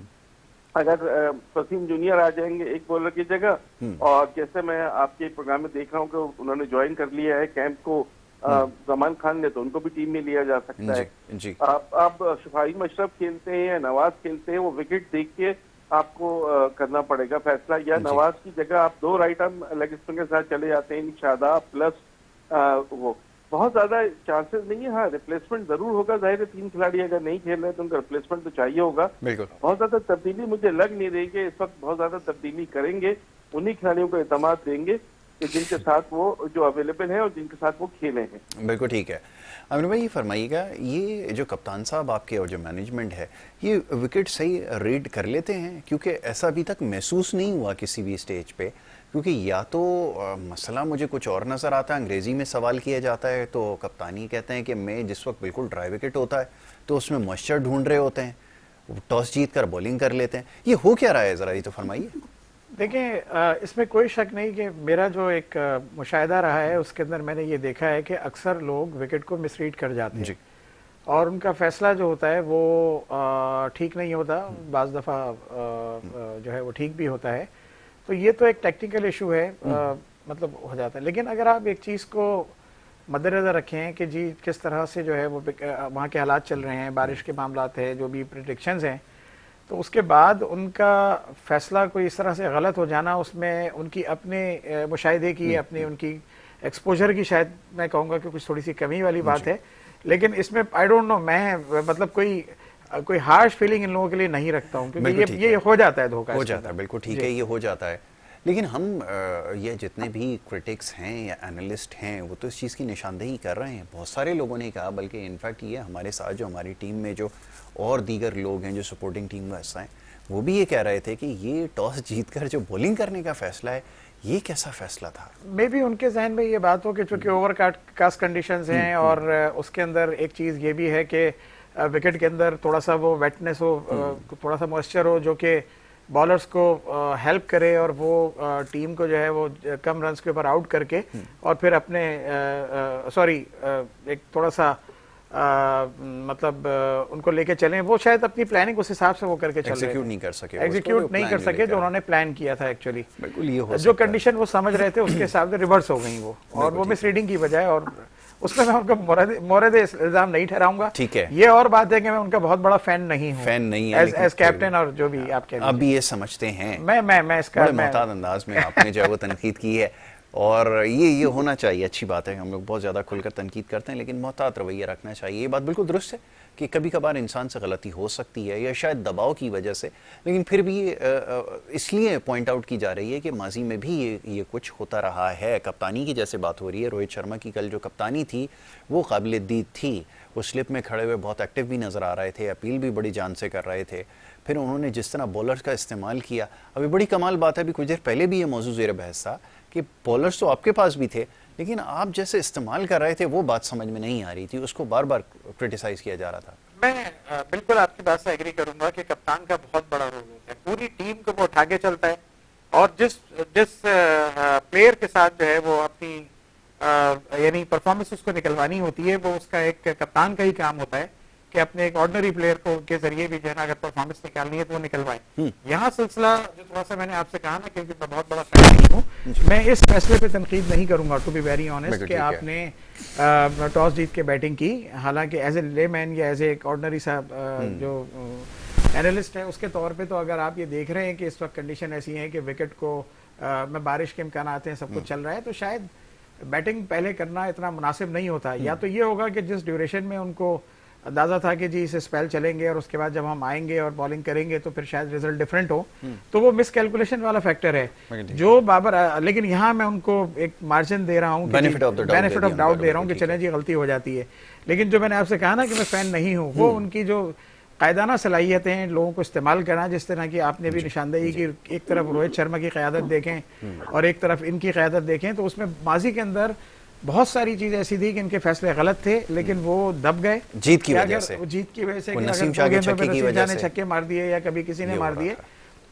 अगर वसीम जूनियर आ जाएंगे एक बॉलर की जगह, और जैसे मैं आपके प्रोग्राम में देख रहा हूँ कि उन्होंने ज्वाइन कर लिया है कैंप को जमान खान ने, तो उनको भी टीम में लिया जा सकता है जी। आप शफाई मशरफ खेलते हैं या नवाज खेलते हैं, वो विकेट देख के आपको करना पड़ेगा फैसला, या नवाज की जगह आप 2 राइट आर्म लेग स्पिन के साथ चले जाते हैं, शादाब प्लस वो बहुत ज्यादा चांसेस नहीं है। हाँ, रिप्लेसमेंट जरूर होगा, जाहिर है 3 खिलाड़ी अगर नहीं खेल रहे तो उनका रिप्लेसमेंट तो चाहिए होगा। बहुत ज्यादा तब्दीली मुझे लग नहीं रही कि इस वक्त बहुत ज्यादा तब्दीली करेंगे, उन्हीं खिलाड़ियों को एतमाद देंगे। कि जिनके साथ वो जो अवेलेबल है और जिनके साथ वो खेले हैं। बिल्कुल ठीक है। आमिर भाई ये फरमाइएगा, ये जो कप्तान साहब आपके और जो मैनेजमेंट है, ये विकेट सही रीड कर लेते हैं? क्योंकि ऐसा अभी तक महसूस नहीं हुआ किसी भी स्टेज पे। क्योंकि या तो मसला मुझे कुछ और नज़र आता है, अंग्रेज़ी में सवाल किया जाता है तो कप्तानी कहते हैं कि मैं जिस वक्त बिल्कुल ड्राई विकेट होता है तो उसमें मॉइस्चर ढूंढ रहे होते हैं, टॉस जीत कर बॉलिंग कर लेते हैं। ये हो क्या रहा है, ज़रा ये तो फरमाइए। देखिए, इसमें कोई शक नहीं कि मेरा जो एक मुशाहिदा रहा है उसके अंदर मैंने ये देखा है कि अक्सर लोग विकेट को मिसरीड कर जाते हैं और उनका फैसला जो होता है वो ठीक नहीं होता, बाज़ दफ़ा जो है वो ठीक भी होता है। तो ये तो एक टेक्निकल इशू है, मतलब हो जाता है। लेकिन अगर आप एक चीज़ को मद्देनज़र रखें कि जी किस तरह से जो है वो वहाँ के हालात चल रहे हैं, बारिश के मामलात है, जो भी प्रेडिक्शंस हैं, तो उसके बाद उनका फैसला कोई इस तरह से गलत हो जाना, उसमें उनकी अपने मुशाहिदे की, अपनी उनकी एक्सपोजर की शायद मैं कहूँगा कि कुछ थोड़ी सी कमी वाली बात है। लेकिन इसमें आई डोंट नो, मैं मतलब कोई हार्श फीलिंग इन लोगों के लिए नहीं रखता हूँ, क्योंकि ये हो जाता है, धोखा हो जाता है। बिल्कुल ठीक है, ये हो जाता है। लेकिन हम ये जितने भी क्रिटिक्स हैं या एनालिस्ट हैं वो तो इस चीज़ की निशानदेही कर रहे हैं। बहुत सारे लोगों ने कहा, बल्कि इनफैक्ट ये हमारे साथ जो हमारी टीम में जो और दीगर लोग हैं जो सपोर्टिंग टीम का हिस्सा हैं, वो भी ये कह रहे थे कि ये टॉस जीतकर जो बॉलिंग करने का फैसला है, ये कैसा फैसला था? मे भी उनके जहन में ये बात हो कि चूंकि ओवर कास्ट कंडीशंस हैं और उसके अंदर एक चीज़ ये भी है कि विकेट के अंदर थोड़ा सा वो वेटनेस हो, थोड़ा सा मॉइस्चर हो, जो कि बॉलर्स को हेल्प करे और वो टीम को जो है वो कम रन्स के ऊपर आउट करके और फिर अपने एक थोड़ा सा मतलब उनको लेके चलें। वो शायद अपनी प्लानिंग उस हिसाब से वो करके चल रहे थे, एग्जीक्यूट नहीं कर सके जो उन्होंने प्लान किया था एक्चुअली। बिल्कुल ये हो जो कंडीशन वो समझ रहे थे उसके हिसाब से रिवर्स हो गई वो, और वो मिस रीडिंग की बजाय। और उसमें मैं उनका मोरद इल्जाम नहीं ठहराऊंगा। ठीक है, ये और बात है कि मैं उनका बहुत बड़ा फैन नहीं हूँ, फैन नहीं है एज कैप्टन और जो भी आप कह रहे हैं। अभी ये समझते हैं मैं इसका बड़े मोहताज अंदाज में आपने जो है वो तनकीद की है, और ये होना चाहिए, अच्छी बात है। हम लोग बहुत ज़्यादा खुलकर तनकीद करते हैं, लेकिन मोहतात रवैया रखना चाहिए। ये बात बिल्कुल दुरुस्त है कि कभी कभार इंसान से गलती हो सकती है, या शायद दबाव की वजह से, लेकिन फिर भी इसलिए पॉइंट आउट की जा रही है कि माजी में भी ये कुछ होता रहा है। कप्तानी की जैसे बात हो रही है, रोहित शर्मा की कल जो कप्तानी थी वो काबिल दीद थी। वो स्लिप में खड़े हुए बहुत एक्टिव भी नज़र आ रहे थे, अपील भी बड़ी जान से कर रहे थे। फिर उन्होंने जिस तरह बॉलर्स का इस्तेमाल किया, अभी बड़ी कमाल बात है, अभी कुछ देर पहले भी ये मौजूद ज़ेर बहस था कि बॉलर्स तो आपके पास भी थे, लेकिन आप जैसे इस्तेमाल कर रहे थे वो बात समझ में नहीं आ रही थी, उसको बार बार क्रिटिसाइज किया जा रहा था। मैं बिल्कुल आपकी बात से एग्री करूंगा कि कप्तान का बहुत बड़ा रोल होता है, पूरी टीम को वो उठा के चलता है, और जिस प्लेयर के साथ जो है वो अपनी यानी परफॉर्मेंस उसको निकलवानी होती है, वो उसका एक कप्तान का ही काम होता है कि अपने एक ऑर्डिनरी प्लेयर को के जरिए भी जो है ना अगर परफॉर्मेंस निकालनी है तो वो निकलवाए। यहाँ सिलसिला जो थोड़ा सा मैंने आपसे कहा ना, क्योंकि मैं बहुत बड़ा फैन नहीं हूँ, मैं इस फैसले पे तनकीद नहीं करूंगा, टू बी वेरी ऑनेस्ट, कि आपने टॉस जीत के बैटिंग की। हालांकि एज ए लेमैन या एज ए ऑर्डिनरी सा जो एनालिस्ट है उसके तौर पे, तो अगर आप ये देख रहे हैं कि इस वक्त कंडीशन ऐसी है कि विकेट को में बारिश के इम्कान आते हैं, सब कुछ चल रहा है, तो शायद बैटिंग पहले करना इतना मुनासिब नहीं होता। या तो ये होगा कि जिस ड्यूरेशन में उनको अंदाजा था कि जी इस स्पेल चलेंगे और उसके बाद जब हम आएंगे और बॉलिंग करेंगे तो फिर शायद रिजल्ट डिफरेंट हो, तो वो मिस कैलकुलेशन वाला फैक्टर है जो बाबर। लेकिन यहाँ मैं उनको एक मार्जिन दे रहा हूँ, बेनिफिट ऑफ डाउट दे रहा हूँ कि चले जी गलती हो जाती है। लेकिन जो मैंने आपसे कहा ना कि मैं फैन नहीं हूँ, वो उनकी जो कायदाना सलाहियतें हैं लोगों को इस्तेमाल करना, जिस तरह की आपने भी निशानदेही की, एक तरफ रोहित शर्मा की क़यादत देखें और एक तरफ इनकी क़यादत देखें, तो उसमें माजी के अंदर बहुत सारी चीजें ऐसी थी कि इनके फैसले गलत थे, लेकिन वो दब गए जीत की वजह से। जीत की वजह से छक्के मार दिए या कभी किसी ने मार दिए,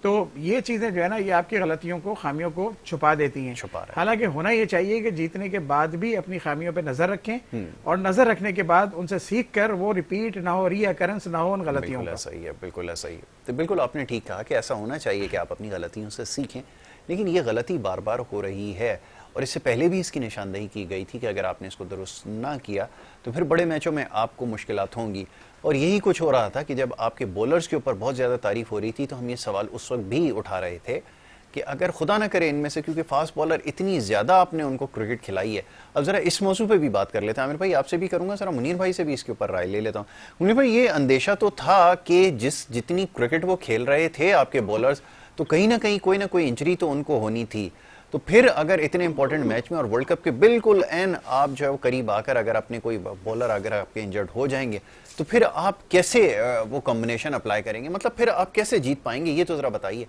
तो ये चीजें जो है ना ये आपकी गलतियों को, खामियों को छुपा देती हैं। हालांकि होना ये चाहिए कि जीतने के बाद भी अपनी खामियों पे नजर रखें, और नजर रखने के बाद उनसे सीख कर वो रिपीट ना हो, रीअकरेंस ना हो उन गलतियों का। सही है, बिल्कुल ऐसा ही है। तो बिल्कुल आपने ठीक कहा कि ऐसा होना चाहिए कि आप अपनी गलतियों से सीखें, लेकिन ये गलती बार बार हो रही है, और इससे पहले भी इसकी निशानदेही की गई थी कि अगर आपने इसको दुरुस्त ना किया तो फिर बड़े मैचों में आपको मुश्किलात होंगी। और यही कुछ हो रहा था कि जब आपके बॉलर्स के ऊपर बहुत ज़्यादा तारीफ हो रही थी, तो हम ये सवाल उस वक्त भी उठा रहे थे कि अगर खुदा ना करे इनमें से, क्योंकि फास्ट बॉलर इतनी ज़्यादा आपने उनको क्रिकेट खिलाई है। अब ज़रा इस मौजू पे भी बात कर लेते हैं। आमिर भाई आपसे भी करूँगा, ज़रा मुनीर भाई से भी इसके ऊपर राय ले लेता हूँ। मुनीर भाई, ये अंदेशा तो था कि जितनी क्रिकेट वो खेल रहे थे आपके बॉलर्स, तो कहीं ना कहीं कोई ना कोई इंजरी तो उनको होनी थी। तो फिर अगर इतने इंपॉर्टेंट मैच में और वर्ल्ड कप के बिल्कुल एन आप जो है वो करीब आकर अगर अपने कोई बॉलर अगर आपके इंजर्ड हो जाएंगे तो फिर आप कैसे वो कॉम्बिनेशन अप्लाई करेंगे, मतलब फिर आप कैसे जीत पाएंगे, ये तो जरा बताइए।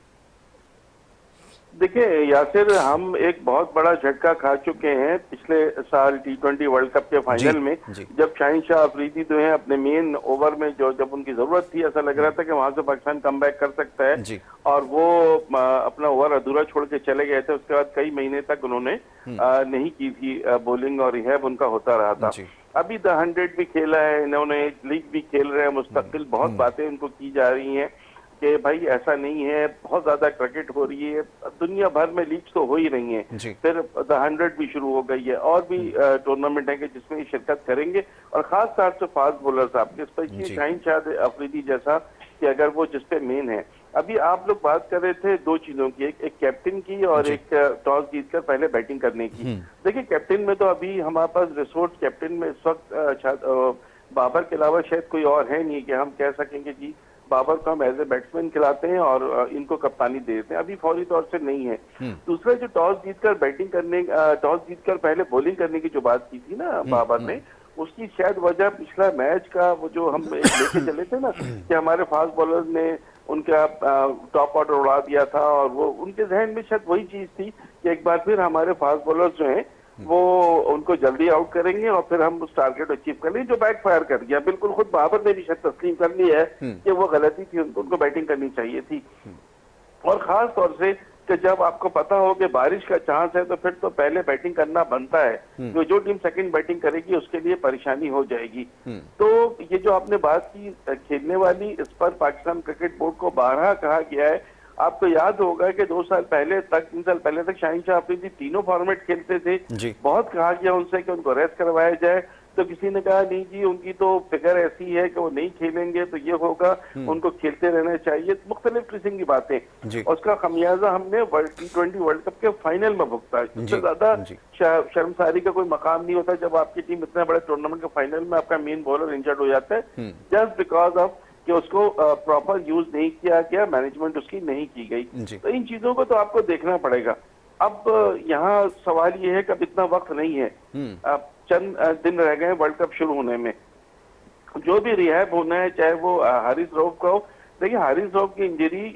देखिए यासिर, हम एक बहुत बड़ा झटका खा चुके हैं पिछले साल T20 वर्ल्ड कप के फाइनल में, जब शाहिन शाह अफरीदी जो है अपने मेन ओवर में जब उनकी जरूरत थी, ऐसा लग रहा था कि वहां से पाकिस्तान कमबैक कर सकता है, और वो अपना ओवर अधूरा छोड़ के चले गए थे। उसके बाद कई महीने तक उन्होंने नहीं की थी बॉलिंग और रिहैब उनका होता रहा था। अभी द 100 भी खेला है इन्होंने, लीग भी खेल रहे हैं, मुस्तकिल बहुत बातें उनको की जा रही हैं कि भाई ऐसा नहीं है, बहुत ज्यादा क्रिकेट हो रही है, दुनिया भर में लीग्स तो हो ही रही हैं, फिर द 100 भी शुरू हो गई है, और भी टूर्नामेंट है कि जिसमें शिरकत करेंगे, और खास तौर से फास्ट बॉलर्स आपके, स्पेशली शाहिन शाह अफरीदी जैसा, कि अगर वो जिसपे मेन है। अभी आप लोग बात कर रहे थे दो चीजों की, एक कैप्टन की और एक टॉस जीतकर पहले बैटिंग करने की। देखिए कैप्टन में तो अभी हमारे पास रिसोर्स कैप्टन में इस वक्त बाबर के अलावा शायद कोई और है नहीं कि हम कह सकेंगे जी बाबर को हम एज ए बैट्समैन खिलाते हैं और इनको कप्तानी दे देते हैं, अभी फौरी तौर से नहीं है। दूसरा जो टॉस जीतकर बैटिंग करने, टॉस जीतकर पहले बॉलिंग करने की जो बात की थी ना बाबर ने, उसकी शायद वजह पिछला मैच का वो जो हम लेके चले थे ना कि हमारे फास्ट बॉलर ने उनका टॉप ऑर्डर उड़ा दिया था, और वो उनके जहन में शायद वही चीज थी कि एक बार फिर हमारे फास्ट बॉलर्स जो हैं वो उनको जल्दी आउट करेंगे और फिर हम उस टारगेट अचीव कर लेंगे, जो बैक फायर कर गया। बिल्कुल खुद बाबर ने भी शायद तस्लीम कर लिया है कि वो गलती थी, उनको बैटिंग करनी चाहिए थी। और खास तौर से कि जब आपको पता हो कि बारिश का चांस है तो फिर तो पहले बैटिंग करना बनता है, जो टीम सेकंड बैटिंग करेगी उसके लिए परेशानी हो जाएगी। तो ये जो आपने बात की खेलने वाली, इस पर पाकिस्तान क्रिकेट बोर्ड को बारहा कहा गया है। आपको याद होगा कि 2 साल पहले तक, 3 साल पहले तक शाहिन शाह अफरीदी तीनों फॉर्मेट खेलते थे, बहुत कहा गया उनसे कि उनको रेस्ट करवाया जाए, तो किसी ने कहा नहीं जी उनकी तो फिगर ऐसी है कि वो नहीं खेलेंगे तो ये होगा, उनको खेलते रहना चाहिए, मुख्तलिफ किस्म की बातें। उसका खमियाजा हमने T20 वर्ल्ड कप के फाइनल में भुगता है। इससे ज्यादा शर्मसारी का कोई मकाम नहीं होता जब आपकी टीम इतने बड़े टूर्नामेंट के फाइनल में आपका मेन बॉलर इंजर्ड हो जाता है, जस्ट बिकॉज ऑफ कि उसको प्रॉपर यूज नहीं किया गया, मैनेजमेंट उसकी नहीं की गई। तो इन चीजों को तो आपको देखना पड़ेगा। अब यहाँ सवाल ये है कि अब इतना वक्त नहीं है, अब चंद दिन रह गए वर्ल्ड कप शुरू होने में, जो भी रिहैब होना है, चाहे वो हारिस रऊफ का हो। देखिए हारिस रऊफ की इंजरी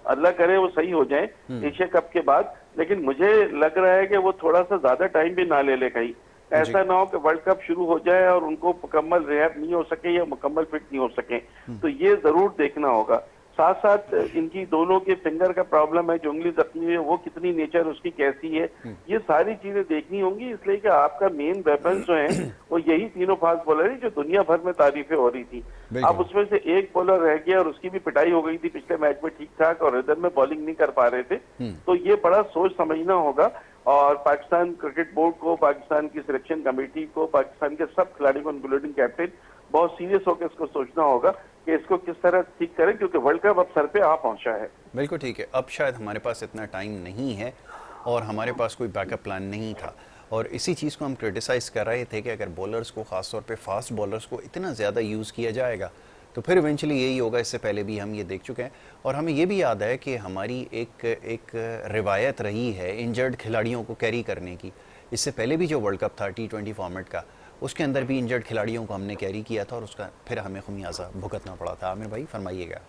अल्लाह करे वो सही हो जाए एशिया कप के बाद, लेकिन मुझे लग रहा है कि वो थोड़ा सा ज्यादा टाइम भी ना ले ले कहीं, ऐसा ना हो कि वर्ल्ड कप शुरू हो जाए और उनको मुकम्मल रिहैब नहीं हो सके या मुकम्मल फिट नहीं हो सके, तो ये जरूर देखना होगा। साथ साथ इनकी दोनों के फिंगर का प्रॉब्लम है, जो उंगली जख्मी है वो कितनी नेचर उसकी कैसी है, ये सारी चीजें देखनी होंगी, इसलिए कि आपका मेन वेपन जो है वो यही तीनों फास्ट बॉलर है जो दुनिया भर में तारीफें हो रही थी। अब उसमें से एक बॉलर रह गया और उसकी भी पिटाई हो गई थी पिछले मैच में ठीक ठाक, और इधर में बॉलिंग नहीं कर पा रहे थे, तो ये बड़ा सोच समझना होगा। और पाकिस्तान क्रिकेट बोर्ड को, पाकिस्तान की सिलेक्शन कमेटी को, पाकिस्तान के सब खिलाड़ियों को इंक्लूडिंग कैप्टन बहुत सीरियस होकर इसको सोचना होगा कि इसको किस तरह ठीक करें, क्योंकि वर्ल्ड कप अब सर पे आ पहुंचा है। बिल्कुल ठीक है, अब शायद हमारे पास इतना टाइम नहीं है और हमारे पास कोई बैकअप प्लान नहीं था, और इसी चीज़ को हम क्रिटिसाइज़ कर रहे थे कि अगर बॉलर्स को, ख़ासतौर पे फास्ट बॉलर्स को इतना ज़्यादा यूज़ किया जाएगा तो फिर इवेंचुअली यही होगा। इससे पहले भी हम ये देख चुके हैं, और हमें ये भी याद है कि हमारी एक रिवायत रही है इंजर्ड खिलाड़ियों को कैरी करने की। इससे पहले भी जो वर्ल्ड कप था T20 फॉर्मेट का, उसके अंदर भी इंजर्ड खिलाड़ियों को हमने कैरी किया था और उसका फिर हमें खमियाजा भुगतना पड़ा था। आमिर भाई फरमाइएगा।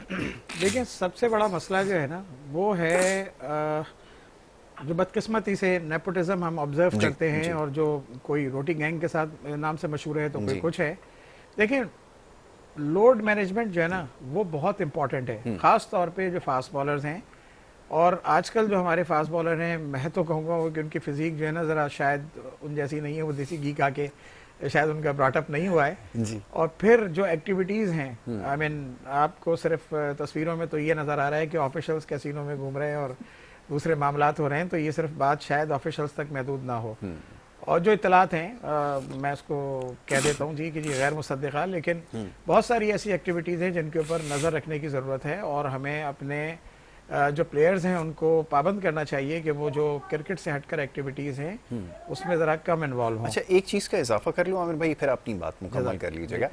देखिए सबसे बड़ा मसला जो है ना वो है जो बदकिस्मती से नेपोटिज्म हम ऑब्जर्व करते हैं, और जो कोई रोटी गैंग के साथ नाम से मशहूर है तो कोई कुछ है। देखिए लोड मैनेजमेंट जो है ना वो बहुत इंपॉर्टेंट है, खास तौर पे जो फास्ट बॉलर्स हैं। और आजकल जो हमारे फास्ट बॉलर हैं, मैं तो कहूँगा कि उनकी फिजिक जो है ना ज़रा शायद उन जैसी नहीं है, वो देसी घी खा के शायद उनका ब्रॉटअप नहीं हुआ है जी। और फिर जो एक्टिविटीज़ हैं, आई मीन आपको सिर्फ तस्वीरों में तो ये नज़र आ रहा है कि ऑफिशियल्स कैसीनो में घूम रहे हैं और दूसरे मामलात हो रहे हैं, तो ये सिर्फ बात शायद ऑफिशियल्स तक महदूद ना हो। और जो इत्तलात हैं मैं इसको कह देता हूँ जी कि जी गैर मुसद्दिक़ा, लेकिन बहुत सारी ऐसी एक्टिविटीज़ हैं जिनके ऊपर नज़र रखने की ज़रूरत है, और हमें अपने जो प्लेयर्स हैं उनको पाबंद करना चाहिए कि वो जो क्रिकेट से हटकर एक्टिविटीज़ हैं उसमें ज़रा कम इन्वॉल्व हों। अच्छा, एक चीज़ का इजाफा कर लूँ आमिर भाई, फिर अपनी बात मुकम्मल कर लीजिएगा।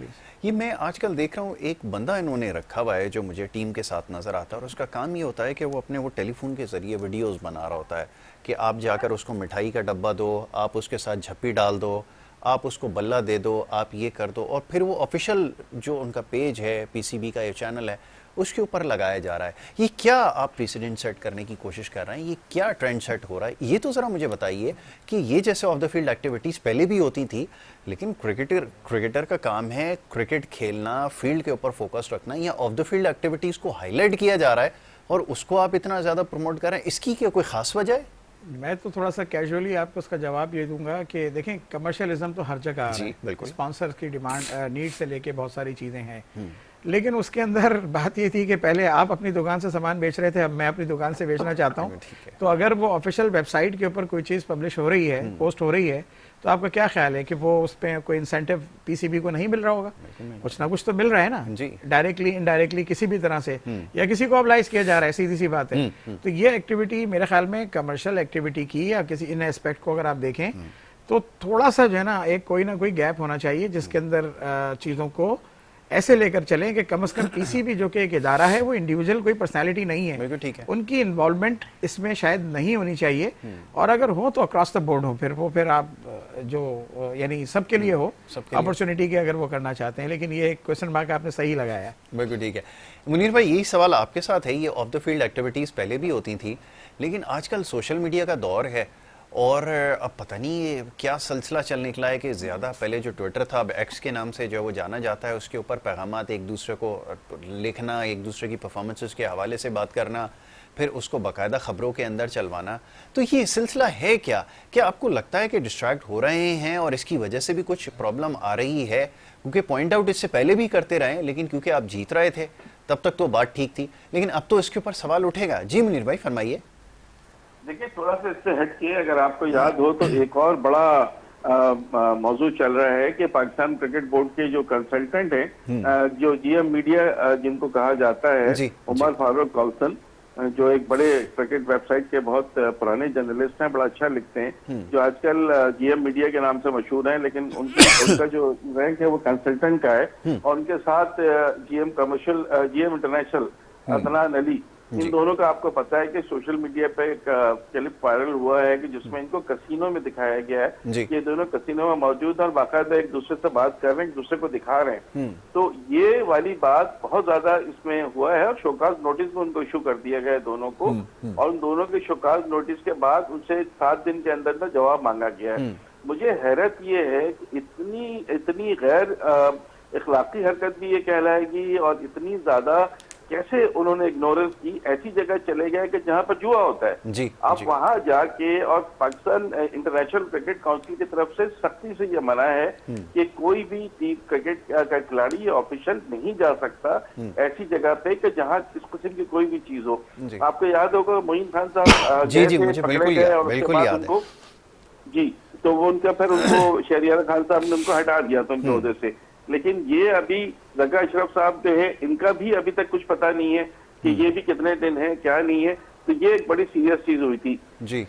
ये मैं आजकल देख रहा हूँ, एक बंदा इन्होंने रखा हुआ है जो मुझे टीम के साथ नज़र आता है, और उसका काम ये होता है कि वो अपने वो टेलीफोन के ज़रिए वीडियोज़ बना रहा होता है कि आप जाकर उसको मिठाई का डब्बा दो, आप उसके साथ झप्पी डाल दो, आप उसको बल्ला दे दो, आप ये कर दो, और फिर वो ऑफिशियल जो उनका पेज है, पीसीबी का ये चैनल है, उसके ऊपर लगाया जा रहा है। ये क्या आप प्रेसिडेंट सेट करने की कोशिश कर रहे हैं? ये क्या ट्रेंड सेट हो रहा है? ये तो ज़रा मुझे बताइए कि ये जैसे ऑफ द फील्ड एक्टिविटीज़ पहले भी होती थी, लेकिन क्रिकेटर का काम है क्रिकेट खेलना, फील्ड के ऊपर फोकस रखना, या ऑफ द फील्ड एक्टिविटीज़ को हाईलाइट किया जा रहा है और उसको आप इतना ज़्यादा प्रमोट कर रहे हैं? इसकी क्या कोई ख़ास वजह है? मैं तो थोड़ा सा कैजुअली आपको उसका जवाब ये दूंगा कि देखें, कमर्शियलिज्म तो हर जगह आ रहा है, बिल्कुल। स्पॉन्सर की डिमांड, नीड से लेके बहुत सारी चीज़ें हैं, लेकिन उसके अंदर बात ये थी कि पहले आप अपनी दुकान से सामान बेच रहे थे, अब मैं अपनी दुकान से बेचना चाहता हूँ। तो अगर वो ऑफिशियल वेबसाइट के ऊपर कोई चीज़ पब्लिश हो रही है, पोस्ट हो रही है, तो आपका क्या ख्याल है कि वो उस पर कोई इंसेंटिव पीसीबी को नहीं मिल रहा होगा? कुछ ना कुछ तो मिल रहा है ना, डायरेक्टली इनडायरेक्टली किसी भी तरह से, या किसी को ऑब्लाइज किया जा रहा है, सीधी सी बात है। तो ये एक्टिविटी मेरे ख्याल में कमर्शियल एक्टिविटी की, या किसी इन एस्पेक्ट को अगर आप देखें तो थोड़ा सा जो है ना, एक कोई ना कोई गैप होना चाहिए जिसके अंदर चीज़ों को ऐसे लेकर चलें कि कम से कम पीसीबी जो कि एक इदारा है, वो इंडिविजुअल कोई पर्सनालिटी नहीं है, ठीक है, उनकी इन्वॉल्वमेंट इसमें शायद नहीं होनी चाहिए, और अगर हो तो अक्रॉस द बोर्ड हो, फिर आप जो यानी सबके लिए हो, अपॉर्चुनिटी की अगर वो करना चाहते हैं। लेकिन ये क्वेश्चन मार्क आपने सही लगाया। बिल्कुल ठीक है। मुनीर भाई, यही सवाल आपके साथ है, ये ऑफ द फील्ड एक्टिविटीज़ पहले भी होती थी, लेकिन आजकल सोशल मीडिया का दौर है, और अब पता नहीं क्या सिलसिला चल निकला है कि ज़्यादा पहले जो ट्विटर था, अब एक्स के नाम से जो वो जाना जाता है, उसके ऊपर पैगामात एक दूसरे को लिखना, एक दूसरे की परफॉर्मेंसेस के हवाले से बात करना, फिर उसको बाकायदा ख़बरों के अंदर चलवाना। तो ये सिलसिला है क्या? क्या आपको लगता है कि डिस्ट्रैक्ट हो रहे हैं और इसकी वजह से भी कुछ प्रॉब्लम आ रही है? क्योंकि पॉइंट आउट इससे पहले भी करते रहे, लेकिन क्योंकि आप जीत रहे थे तब तक तो बात ठीक थी, लेकिन अब तो इसके ऊपर सवाल उठेगा। जी मुनीर भाई, फरमाइए। देखिए, थोड़ा सा इससे हट के अगर आपको याद हो तो एक और बड़ा मौजू चल रहा है कि पाकिस्तान क्रिकेट बोर्ड के जो कंसल्टेंट हैं, जो जीएम मीडिया जिनको कहा जाता है, उमर फारूक कौलसन, जो एक बड़े क्रिकेट वेबसाइट के बहुत पुराने जर्नलिस्ट हैं, बड़ा अच्छा लिखते हैं, जो आजकल जीएम मीडिया के नाम से मशहूर हैं, लेकिन उनका जो रैंक है वो कंसल्टेंट का है, और उनके साथ जीएम इंटरनेशनल अदनान अली, इन दोनों का आपको पता है कि सोशल मीडिया पे एक क्लिप वायरल हुआ है कि जिसमें इनको कसीनो में दिखाया गया है कि ये दोनों कसीनो में मौजूद हैं और बाकायदा एक दूसरे से बात कर रहे हैं, एक दूसरे को दिखा रहे हैं। तो ये वाली बात बहुत ज्यादा इसमें हुआ है, और शोकाज नोटिस भी उनको इशू कर दिया गया है दोनों को, और उन दोनों के शोकाज नोटिस के बाद उनसे 7 दिन के अंदर जवाब मांगा गया है। मुझे हैरत ये है कि इतनी गैर इखलाकी हरकत भी ये कहलाएगी, और इतनी ज्यादा कैसे उन्होंने इग्नोरेंस की। ऐसी जगह चले गए कि जहां पर जुआ होता है, आप वहां जाके, और पाकिस्तान इंटरनेशनल क्रिकेट काउंसिल की तरफ से सख्ती से ये मना है कि कोई भी टीम क्रिकेट का खिलाड़ी या ऑफिशियल नहीं जा सकता ऐसी जगह पे कि जहां इस किस्म की कोई भी चीज हो। आपको याद होगा मोइन खान साहब पकड़े गए, और उसके बाद उनको तो वो उनका फिर उनको शहरियार खान साहब ने उनको हटा दिया था उनके ओहदे से। लेकिन ये अभी जगा अशरफ साहब जो है, इनका भी अभी तक कुछ पता नहीं है कि ये भी कितने दिन है, क्या नहीं है। तो ये एक बड़ी सीरियस चीज हुई थी जी।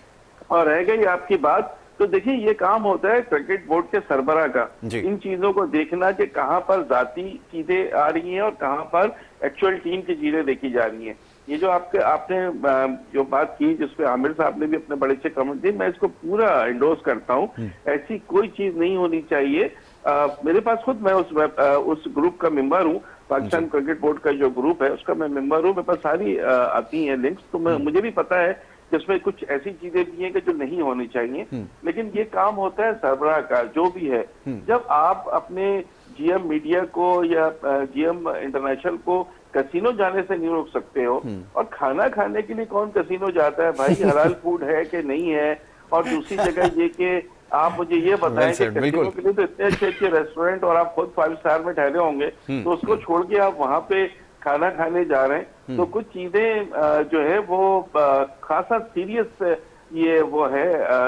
और रह गई आपकी बात, तो देखिए ये काम होता है क्रिकेट बोर्ड के सरबराह का, इन चीजों को देखना कि कहां पर जाती चीजें आ रही हैं और कहां पर एक्चुअल टीम की चीजें देखी जा रही हैं। ये जो आपने जो बात की, जिसपे आमिर साहब ने भी अपने बड़े अच्छे कमेंट दिए, मैं इसको पूरा इंडोर्स करता हूँ। ऐसी कोई चीज नहीं होनी चाहिए। मेरे पास खुद, मैं उस ग्रुप का मेंबर हूँ, पाकिस्तान क्रिकेट बोर्ड का जो ग्रुप है उसका मैं मेंबर हूँ, मेरे पास सारी आती हैं लिंक्स, तो मुझे भी पता है जिसमें कुछ ऐसी चीजें भी हैं कि जो नहीं होनी चाहिए। लेकिन ये काम होता है सरबराह का, जो भी है। जब आप अपने जीएम मीडिया को या जीएम इंटरनेशनल को कसिनो जाने से नहीं रोक सकते हो, और खाना खाने के लिए कौन कसिनो जाता है भाई, हलाल फूड है कि नहीं है। और दूसरी जगह ये कि आप मुझे ये बताएं कि कसिनो के लिए तो इतने अच्छे अच्छे रेस्टोरेंट, और आप खुद 5 स्टार में ठहरे होंगे, तो उसको छोड़ के आप वहां पे खाना खाने जा रहे हैं। तो कुछ चीजें जो है वो खासा सीरियस ये वो है,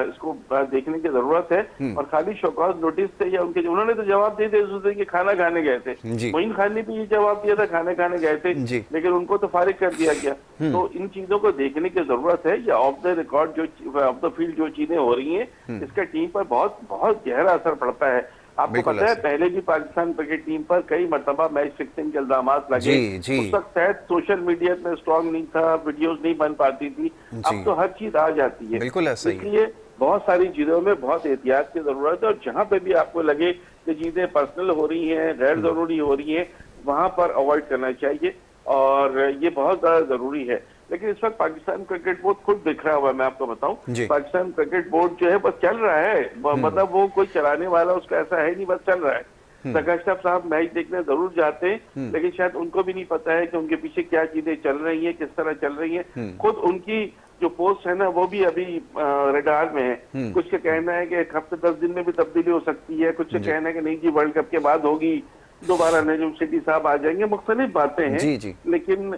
इसको देखने की जरूरत है। और खाली शोकॉज नोटिस थे या उनके, उन्होंने तो जवाब दिए थे उस दिन कि खाना खाने गए थे। मोइन खान ने भी ये जवाब दिया था खाने खाने गए थे, लेकिन उनको तो फारिग कर दिया गया। तो इन चीजों को देखने की जरूरत है। या ऑफ द रिकॉर्ड जो ऑफ द फील्ड जो चीजें हो रही हैं, इसका टीम पर बहुत बहुत गहरा असर पड़ता है। आपको पता है पहले भी पाकिस्तान क्रिकेट टीम पर कई मरतबा मैच फिक्सिंग के इल्जाम लगे। उस वक्त शायद सोशल मीडिया में स्ट्रांग नहीं था, वीडियोस नहीं बन पाती थी, अब तो हर चीज आ जाती है। बिल्कुल ऐसा ही। इसलिए बहुत सारी चीजों में बहुत एहतियात की जरूरत है। और जहां पे भी आपको लगे कि चीजें पर्सनल हो रही हैं, गैर जरूरी हो रही हैं, वहां पर अवॉइड करना चाहिए और ये बहुत ज्यादा जरूरी है। लेकिन इस वक्त पाकिस्तान क्रिकेट बोर्ड खुद बिखरा हुआ है। मैं आपको बताऊं, पाकिस्तान क्रिकेट बोर्ड जो है बस चल रहा है, मतलब वो कोई चलाने वाला उसका ऐसा है नहीं, बस चल रहा है। जका अशरफ साहब मैच देखने जरूर जाते हैं, लेकिन शायद उनको भी नहीं पता है कि उनके पीछे क्या चीजें चल रही हैं, किस तरह चल रही हैं। खुद उनकी जो पोस्ट है ना, वो भी अभी रडार में है। कुछ का कहना है कि 1 हफ्ते 10 दिन में भी तब्दीली हो सकती है, कुछ का कहना है कि नहीं जी वर्ल्ड कप के बाद होगी, दोबारा नजम सेठी साहब आ जाएंगे। मुख्तलिफ बातें हैं, लेकिन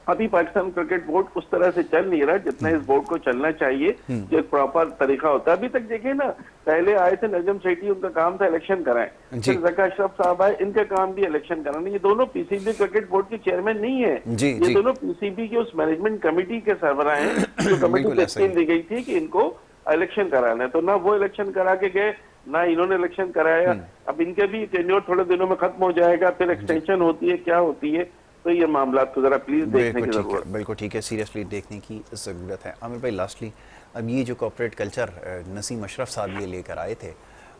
अभी पाकिस्तान क्रिकेट बोर्ड उस तरह से चल नहीं रहा जितना इस बोर्ड को चलना चाहिए, जो एक प्रॉपर तरीका होता है। अभी तक देखिए ना, पहले आए थे नजम सेठी, उनका काम था इलेक्शन कराएं, फिर जका अशरफ साहब आए, इनका काम भी इलेक्शन कराना। ये दोनों पीसीबी क्रिकेट बोर्ड के चेयरमैन नहीं है, ये दोनों पीसीबी के उस मैनेजमेंट कमेटी के सरबराह हैं, जो कमेटी तश्कील दी गई थी कि इनको इलेक्शन कराना है। तो ना वो इलेक्शन करा के गए, ना इन्होंने इलेक्शन कराया। अब इनके भी टेन्योर थोड़े दिनों में खत्म हो जाएगा, फिर एक्सटेंशन होती है, क्या होती है, तो ये मामला तो जरा प्लीज देखने की जरूरत है। बिल्कुल ठीक है, सीरियसली देखने की ज़रूरत है। आमिर भाई, लास्टली अब ये जो कॉर्पोरेट कल्चर नसीम अशरफ साहब ये लेकर आए थे,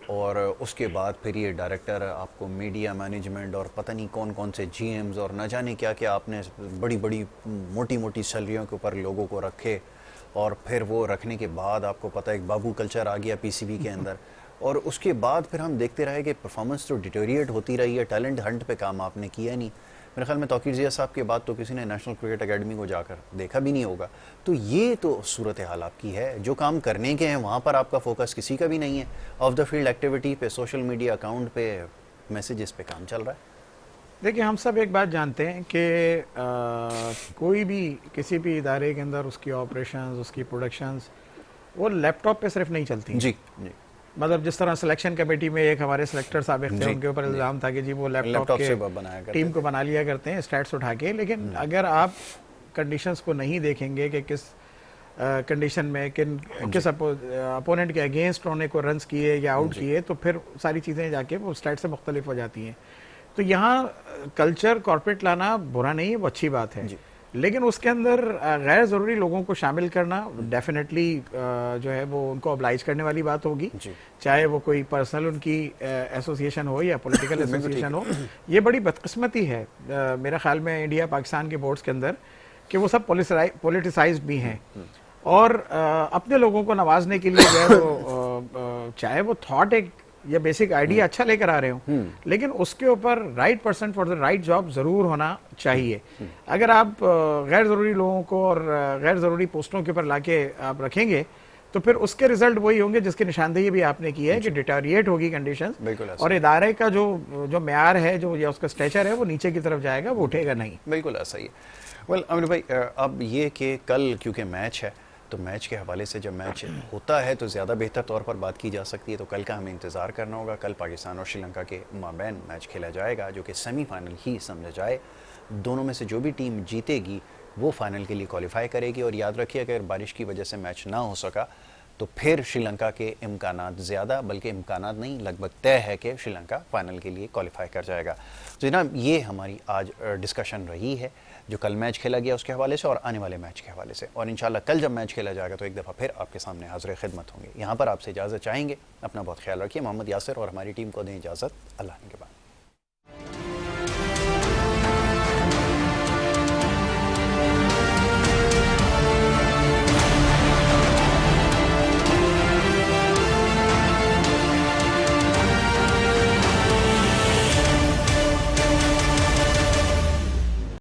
और उसके बाद फिर ये डायरेक्टर आपको मीडिया मैनेजमेंट और पता नहीं कौन कौन से जीएम्स और न जाने क्या क्या आपने बड़ी बड़ी मोटी मोटी सैलरियों के ऊपर लोगों को रखे, और फिर वो रखने के बाद आपको पता है एक बाबू कल्चर आ गया पीसीबी के अंदर, और उसके बाद फिर हम देखते रहे कि परफॉर्मेंस तो डिटोरिएट होती रही है, टैलेंट हंट पे काम आपने किया नहीं। मेरे ख्याल में तौकीर जिया साहब के बाद तो किसी ने नेशनल क्रिकेट एकेडमी को जाकर देखा भी नहीं होगा। तो ये तो सूरत हाल आपकी है, जो काम करने के हैं वहाँ पर आपका फोकस किसी का भी नहीं है, ऑफ द फील्ड एक्टिविटी पे, सोशल मीडिया अकाउंट पे, मैसेजेस पे काम चल रहा है। देखिए, हम सब एक बात जानते हैं कि कोई भी किसी भी इदारे के अंदर उसकी ऑपरेशंस, उसकी प्रोडक्शंस वो लैपटॉप पे सिर्फ नहीं चलती। जी जी, मतलब जिस तरह सिलेक्शन कमेटी में एक हमारे सिलेक्टर साबिक थे, उनके ऊपर इल्जाम था कि जी वो लैपटॉप के टीम को बना लिया करते हैं स्टैट्स उठा के, लेकिन अगर आप कंडीशंस को नहीं देखेंगे कि किस कंडीशन में किस अपोनेंट के अगेंस्ट उन्होंने को रन्स किए या आउट किए, तो फिर सारी चीज़ें जाके वो स्टैट से मुख्तलिफ हो जाती हैं। तो यहाँ कल्चर कॉर्पोरेट लाना बुरा नहीं है, वो अच्छी बात है, लेकिन उसके अंदर गैर ज़रूरी लोगों को शामिल करना डेफिनेटली जो है वो उनको ऑब्लाइज करने वाली बात होगी, चाहे वो कोई पर्सनल उनकी एसोसिएशन हो या पॉलिटिकल एसोसिएशन हो। ये बड़ी बदकिस्मती है मेरा ख्याल में इंडिया पाकिस्तान के बोर्ड्स के अंदर कि वो सब पॉलिटिसाइज्ड भी हैं, और अपने लोगों को नवाजने के लिए जो है वो चाहे वो थॉट एक या बेसिक आइडिया अच्छा लेकर आ रहे हो, लेकिन उसके ऊपर right person for the right job जरूर होना चाहिए। अगर आप गैर जरूरी लोगों को और गैर जरूरी पोस्टों के ऊपर लाके आप रखेंगे, तो फिर उसके रिजल्ट वही होंगे जिसकी निशानदेही भी आपने की है कि डिटोरिएट होगी कंडीशंस, और इदारे का जो म्यार है, जो या उसका स्ट्रेचर है, वो नीचे की तरफ जाएगा, वो उठेगा नहीं। बिल्कुल ऐसा ही है। वेल आमिर भाई, अब ये कि कल क्योंकि मैच है, तो मैच के हवाले से जब मैच होता है तो ज़्यादा बेहतर तौर पर बात की जा सकती है, तो कल का हमें इंतज़ार करना होगा। कल पाकिस्तान और श्रीलंका के माबैन मैच खेला जाएगा, जो कि सेमीफाइनल ही समझा जाए। दोनों में से जो भी टीम जीतेगी वो फाइनल के लिए क्वालिफाई करेगी। और याद रखिए, अगर बारिश की वजह से मैच ना हो सका तो फिर श्रीलंका के इम्कानात ज़्यादा, बल्कि इम्कानात नहीं, लगभग तय है कि श्रीलंका फाइनल के लिए क्वालिफाई कर जाएगा। तो जनाब, ये हमारी आज डिस्कशन रही है जो कल मैच खेला गया उसके हवाले से और आने वाले मैच के हवाले से। और इंशाल्लाह कल जब मैच खेला जाएगा तो एक दफ़ा फिर आपके सामने हाज़िर खिदमत होंगे। यहाँ पर आपसे इजाज़त चाहेंगे। अपना बहुत ख्याल रखिए। मोहम्मद यासिर और हमारी टीम को दें इजाज़त। अल्लाह के बाद।